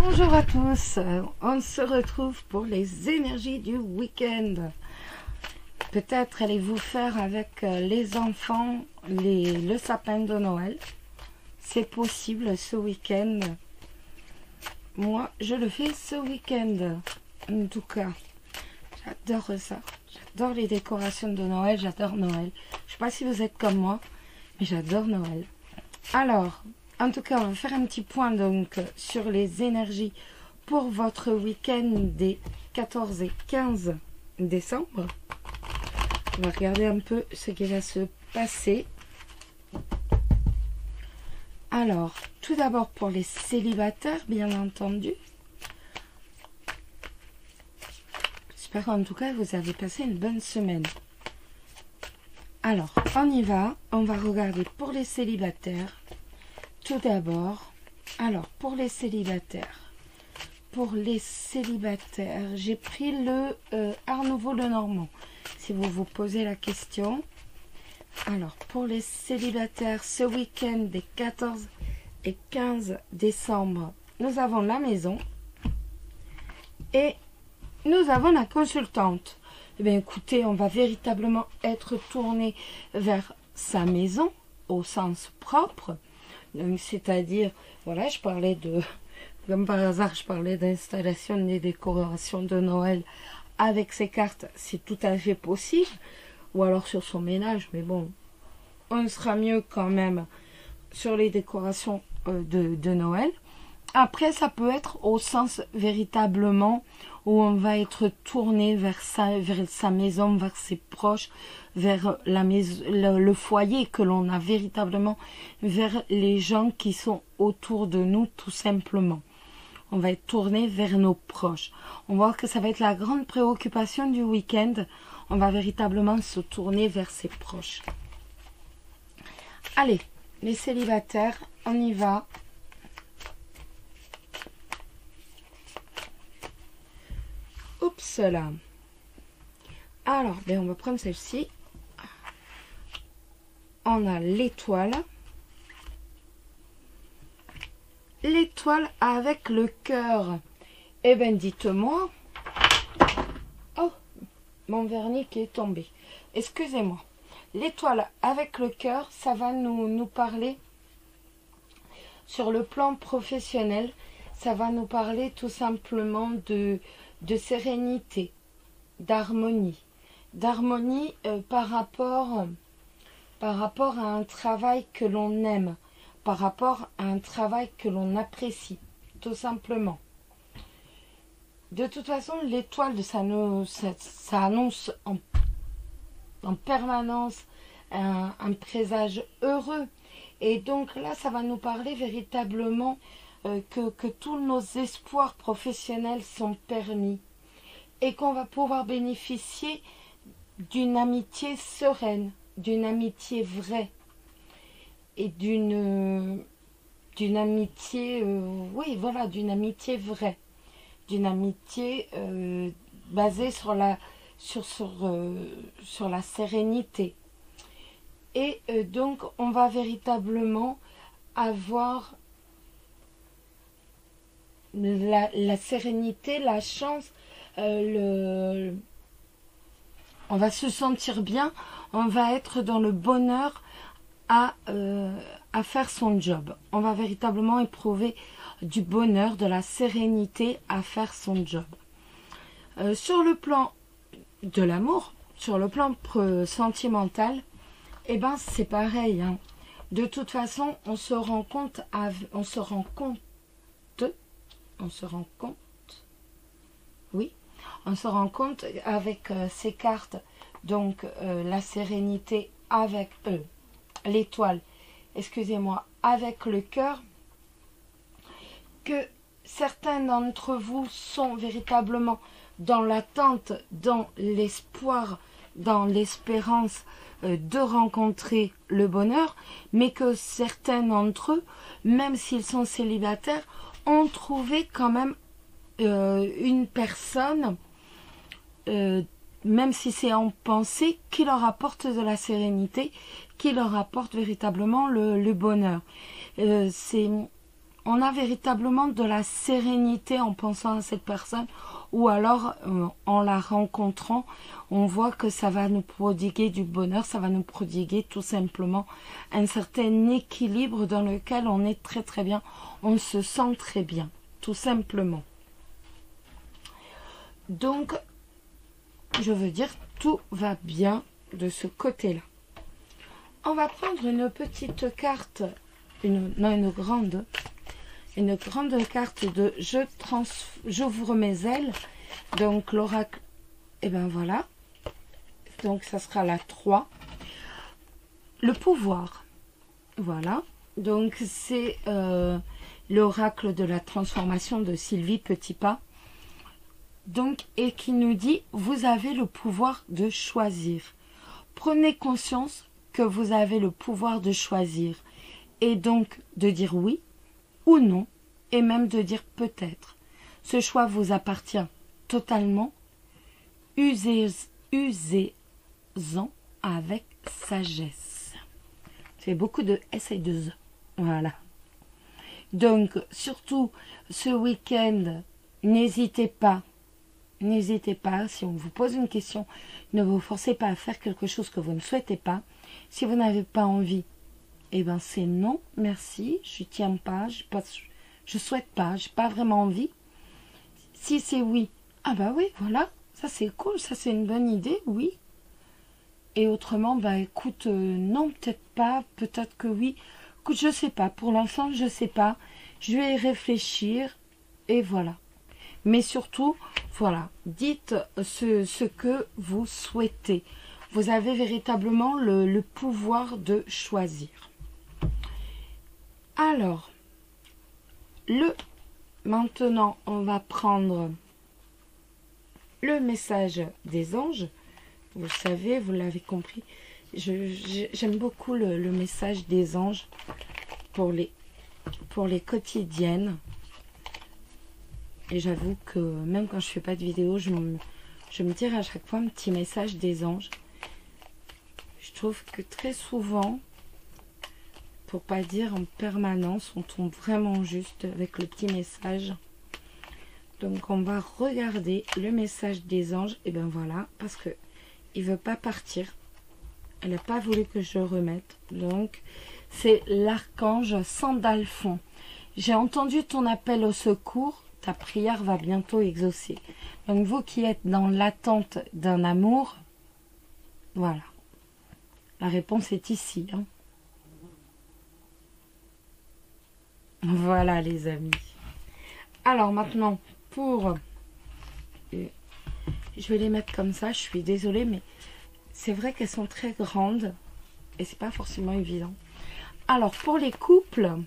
Bonjour à tous, on se retrouve pour les énergies du week-end. Peut-être allez-vous faire avec les enfants le sapin de Noël. C'est possible ce week-end. Moi, je le fais ce week-end. En tout cas, j'adore ça. J'adore les décorations de Noël, j'adore Noël. Je ne sais pas si vous êtes comme moi, mais j'adore Noël. Alors, en tout cas, on va faire un petit point donc sur les énergies pour votre week-end des 14 et 15 décembre. On va regarder un peu ce qui va se passer. Alors, tout d'abord pour les célibataires, bien entendu. J'espère qu'en tout cas, vous avez passé une bonne semaine. Alors, on y va. On va regarder pour les célibataires. Tout d'abord, alors pour les célibataires, j'ai pris le Art Nouveau Le Normand, si vous vous posez la question. Alors pour les célibataires, ce week-end des 14 et 15 décembre, nous avons la maison et nous avons la consultante. Eh bien écoutez, on va véritablement être tourné vers sa maison au sens propre. C'est-à-dire, voilà, je parlais de, comme par hasard, je parlais d'installation des décorations de Noël avec ces cartes, c'est tout à fait possible, ou alors sur son ménage, mais bon, on sera mieux quand même sur les décorations de Noël. Après, ça peut être au sens véritablement où on va être tourné vers sa maison, vers ses proches, vers la maison, le foyer que l'on a véritablement, vers les gens qui sont autour de nous, tout simplement. On va être tourné vers nos proches. On voit que ça va être la grande préoccupation du week-end. On va véritablement se tourner vers ses proches. Allez, les célibataires, on y va. Oups là. Alors, ben on va prendre celle-ci. On a l'étoile. L'étoile avec le cœur. Eh bien, dites-moi. Oh, mon vernis qui est tombé. Excusez-moi. L'étoile avec le cœur, ça va nous parler sur le plan professionnel. Ça va nous parler tout simplement de sérénité, d'harmonie. D'harmonie par rapport à un travail que l'on aime, par rapport à un travail que l'on apprécie, tout simplement. De toute façon, l'étoile, ça annonce en permanence un présage heureux. Et donc là, ça va nous parler véritablement que tous nos espoirs professionnels sont permis et qu'on va pouvoir bénéficier d'une amitié sereine, d'une amitié vraie et d'une amitié, oui, voilà, d'une amitié vraie, d'une amitié basée sur la sérénité. Et donc, on va véritablement avoir la sérénité, la chance, on va se sentir bien, on va être dans le bonheur à faire son job. On va véritablement éprouver du bonheur, de la sérénité à faire son job. Sur le plan de l'amour, sur le plan sentimental, eh ben c'est pareil. Hein. De toute façon, on se rend compte avec ces cartes, donc la sérénité avec l'étoile, excusez-moi, avec le cœur, que certains d'entre vous sont véritablement dans l'attente, dans l'espoir, dans l'espérance de rencontrer le bonheur, mais que certains d'entre eux, même s'ils sont célibataires, ont trouvé quand même une personne, même si c'est en pensée, qui leur apporte de la sérénité, qui leur apporte véritablement le bonheur. C'est on a véritablement de la sérénité en pensant à cette personne, ou alors en la rencontrant, on voit que ça va nous prodiguer du bonheur, ça va nous prodiguer tout simplement un certain équilibre dans lequel on est très très bien, on se sent très bien, tout simplement. Donc, je veux dire, tout va bien de ce côté-là. On va prendre une petite carte, une grande carte de j'ouvre mes ailes. Donc l'oracle, et ben voilà. Donc ça sera la 3. Le pouvoir. Voilà. Donc c'est l'oracle de la transformation de Sylvie Petitpas. Donc, et qui nous dit, vous avez le pouvoir de choisir. Prenez conscience que vous avez le pouvoir de choisir. Et donc de dire oui ou non, et même de dire peut-être. Ce choix vous appartient totalement. Usez-en avec sagesse. C'est beaucoup de S et de Z. Voilà. Donc, surtout, ce week-end, n'hésitez pas, si on vous pose une question, ne vous forcez pas à faire quelque chose que vous ne souhaitez pas. Si vous n'avez pas envie, eh ben c'est non, merci, je tiens pas, je souhaite pas, j'ai pas vraiment envie. Si c'est oui, ah bah oui, voilà, ça c'est cool, ça c'est une bonne idée, oui. Et autrement, bah écoute, non, peut-être pas, peut-être que oui. Écoute, je sais pas, pour l'instant, je sais pas, je vais y réfléchir, et voilà. Mais surtout, voilà, dites ce que vous souhaitez. Vous avez véritablement le pouvoir de choisir. Alors, maintenant, on va prendre le message des anges. Vous le savez, vous l'avez compris. J'aime beaucoup le message des anges pour les quotidiennes. Et j'avoue que même quand je fais pas de vidéo, je me tire à chaque fois un petit message des anges. Je trouve que très souvent, pour pas dire en permanence, on tombe vraiment juste avec le petit message. Donc on va regarder le message des anges. Et ben voilà, parce que il veut pas partir. Elle n'a pas voulu que je le remette. Donc c'est l'archange Sandalphon. J'ai entendu ton appel au secours. Ta prière va bientôt exaucer. Donc vous qui êtes dans l'attente d'un amour, voilà. La réponse est ici. Hein. Voilà les amis. Alors maintenant, pour... je vais les mettre comme ça, je suis désolée, mais c'est vrai qu'elles sont très grandes et c'est pas forcément évident. Alors pour les couples,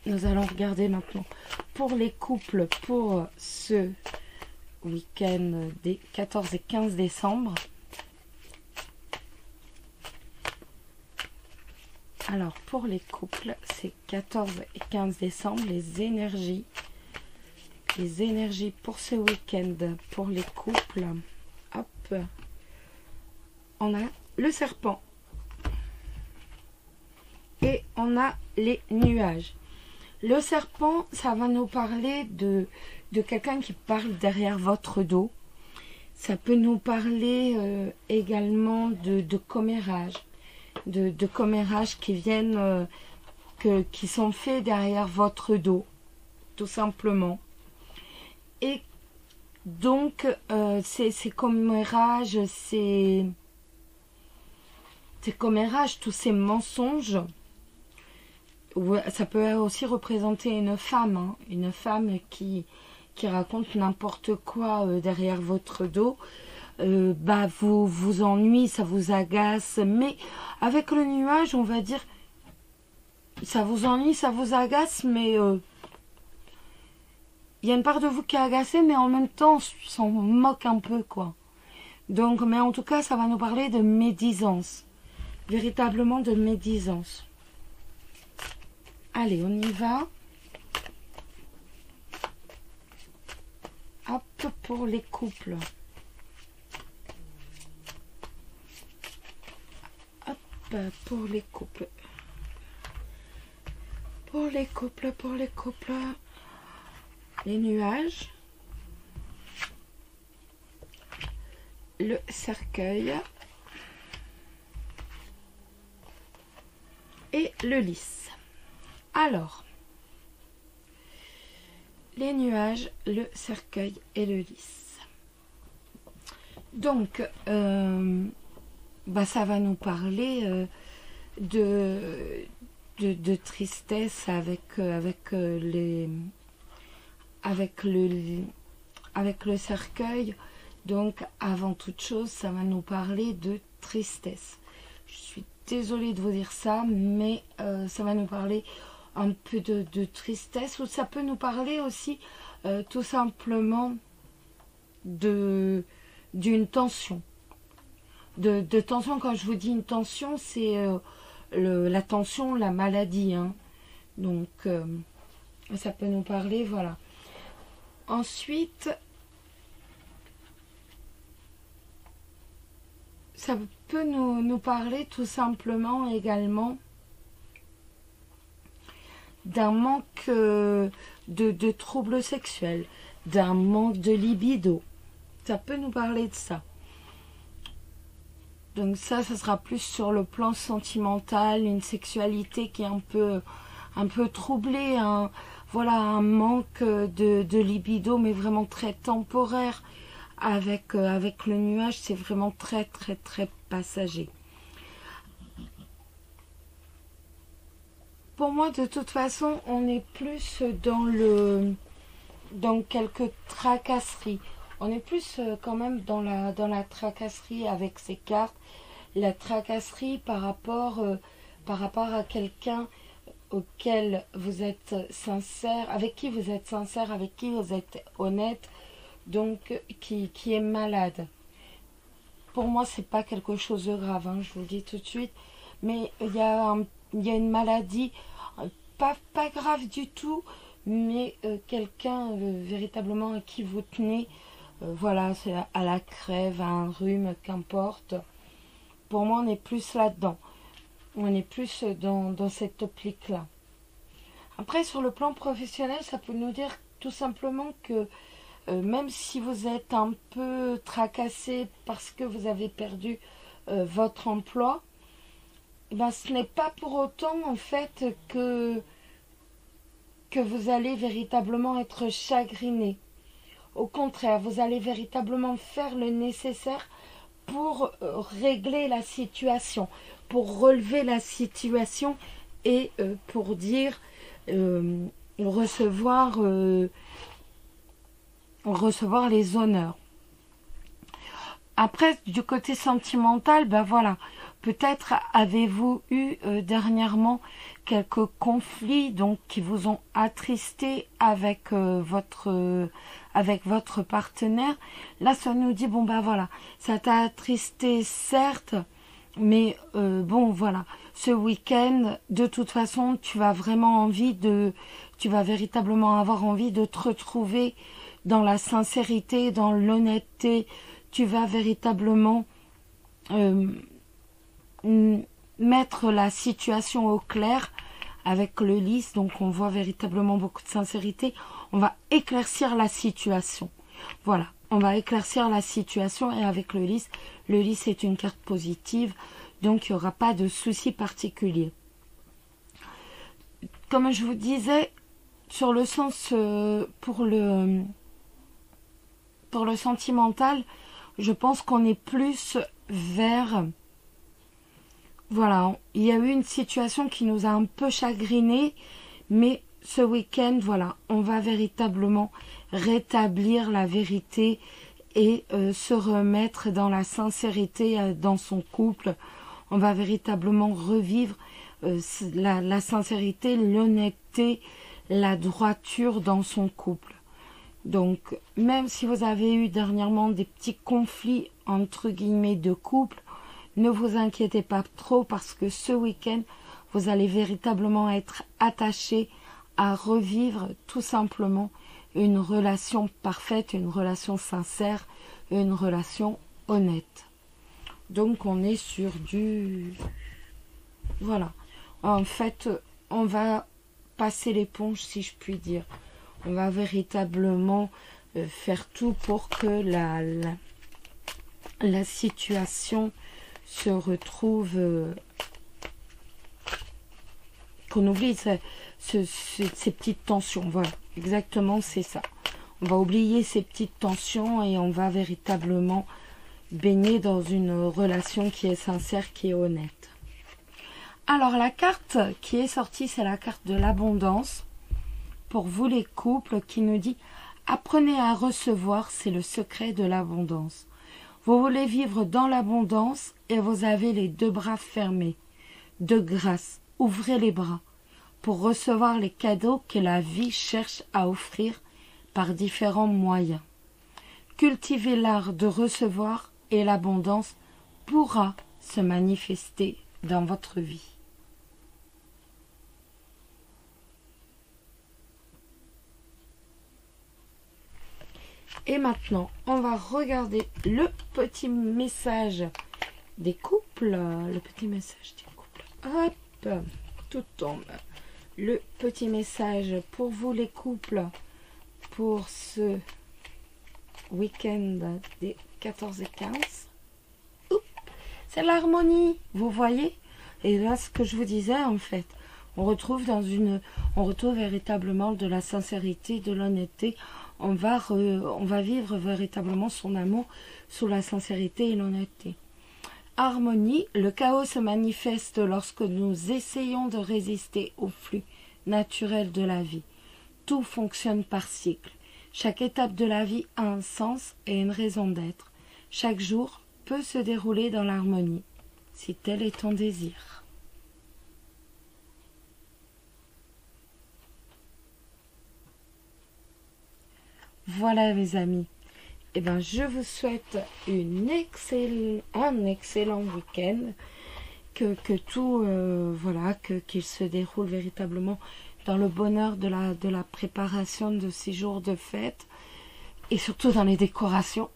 nous allons regarder maintenant. Pour les couples, pour ce week-end des 14 et 15 décembre. Alors, pour les couples, c'est 14 et 15 décembre, les énergies pour ce week-end, pour les couples. Hop. On a le serpent. Et on a les nuages. Le serpent, ça va nous parler de quelqu'un qui parle derrière votre dos. Ça peut nous parler également de commérages. De commérages qui viennent, qui sont faits derrière votre dos, tout simplement. Et donc, ces commérages, tous ces mensonges, ça peut aussi représenter une femme, hein, une femme qui raconte n'importe quoi derrière votre dos. Bah vous ennuie, ça vous agace, mais avec le nuage, on va dire, ça vous ennuie, ça vous agace, mais il y a une part de vous qui est agacée, mais en même temps, on s'en moque un peu, quoi. Donc, mais en tout cas, ça va nous parler de médisance, véritablement de médisance. Allez, on y va. Hop, pour les couples. Hop, pour les couples. pour les couples, les nuages, le cercueil et le lys. Alors, les nuages, le cercueil et le lys. Donc, ça va nous parler de tristesse avec le cercueil. Donc, avant toute chose, ça va nous parler de tristesse. Je suis désolée de vous dire ça, mais ça va nous parler un peu de tristesse, ou ça peut nous parler aussi tout simplement d'une tension. De tension, quand je vous dis une tension, c'est la tension, la maladie. Hein. Donc, ça peut nous parler, voilà. Ensuite, ça peut nous parler tout simplement également d'un manque de troubles sexuels, d'un manque de libido. Ça peut nous parler de ça. Donc ça sera plus sur le plan sentimental, une sexualité qui est un peu troublée, voilà, un manque de libido, mais vraiment très temporaire. Avec le nuage, c'est vraiment très passager. Pour moi, de toute façon, on est plus dans quelques tracasseries. On est plus quand même dans la tracasserie avec ces cartes. La tracasserie par rapport à quelqu'un auquel vous êtes sincère, avec qui vous êtes sincère, avec qui vous êtes honnête, donc qui est malade. Pour moi, c'est pas quelque chose de grave, hein, je vous le dis tout de suite. Mais il y a une maladie, pas grave du tout, mais quelqu'un véritablement à qui vous tenez, voilà, c'est à la crève, à un rhume, qu'importe. Pour moi, on est plus là-dedans. On est plus dans cette optique-là. Après, sur le plan professionnel, ça peut nous dire tout simplement que même si vous êtes un peu tracassé parce que vous avez perdu votre emploi, ce n'est pas pour autant en fait que vous allez véritablement être chagriné. Au contraire, vous allez véritablement faire le nécessaire pour régler la situation, pour relever la situation et pour dire recevoir les honneurs. Après, du côté sentimental, voilà, peut-être avez-vous eu dernièrement quelques conflits donc qui vous ont attristé avec votre partenaire. Là, ça nous dit voilà, ça t'a attristé certes, mais voilà, ce week-end, de toute façon, tu vas véritablement avoir envie de te retrouver dans la sincérité, dans l'honnêteté. Tu vas véritablement mettre la situation au clair avec le lys. Donc on voit véritablement beaucoup de sincérité. On va éclaircir la situation. Voilà, on va éclaircir la situation. Et avec le lys est une carte positive. Donc il n'y aura pas de souci particulier. Comme je vous disais, sur le sens pour le sentimental, je pense qu'on est plus vers... Voilà, il y a eu une situation qui nous a un peu chagriné, mais ce week-end, voilà, on va véritablement rétablir la vérité et se remettre dans la sincérité dans son couple. On va véritablement revivre la sincérité, l'honnêteté, la droiture dans son couple. Donc, même si vous avez eu dernièrement des petits conflits, entre guillemets, de couple, ne vous inquiétez pas trop parce que ce week-end, vous allez véritablement être attachés à revivre tout simplement une relation parfaite, une relation sincère, une relation honnête. Donc, on est sur du... Voilà. En fait, on va passer l'éponge, si je puis dire. On va véritablement faire tout pour que la situation se retrouve, qu'on oublie ces petites tensions. Voilà, exactement, c'est ça. On va oublier ces petites tensions et on va véritablement baigner dans une relation qui est sincère, qui est honnête. Alors la carte qui est sortie, c'est la carte de l'abondance. Pour vous les couples, qui nous dit « Apprenez à recevoir, c'est le secret de l'abondance. Vous voulez vivre dans l'abondance et vous avez les deux bras fermés. De grâce, ouvrez les bras pour recevoir les cadeaux que la vie cherche à offrir par différents moyens. Cultivez l'art de recevoir et l'abondance pourra se manifester dans votre vie. » Et maintenant, on va regarder le petit message des couples. Le petit message des couples. Hop, tout tombe. Le petit message pour vous les couples pour ce week-end des 14 et 15. C'est l'harmonie, vous voyez. Et là, ce que je vous disais, en fait, on retrouve véritablement de la sincérité, de l'honnêteté. On va vivre véritablement son amour sous la sincérité et l'honnêteté. Harmonie, le chaos se manifeste lorsque nous essayons de résister au flux naturel de la vie. Tout fonctionne par cycle. Chaque étape de la vie a un sens et une raison d'être. Chaque jour peut se dérouler dans l'harmonie, si tel est ton désir. Voilà mes amis, eh ben, je vous souhaite un excellent week-end, que tout, qu'il se déroule véritablement dans le bonheur de la préparation de ces jours de fête, et surtout dans les décorations,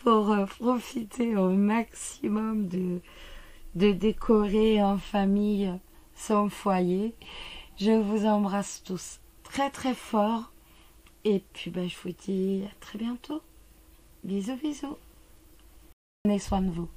pour profiter au maximum de décorer en famille son foyer. Je vous embrasse tous très très fort. Et puis je vous dis à très bientôt. Bisous, bisous. Prenez soin de vous.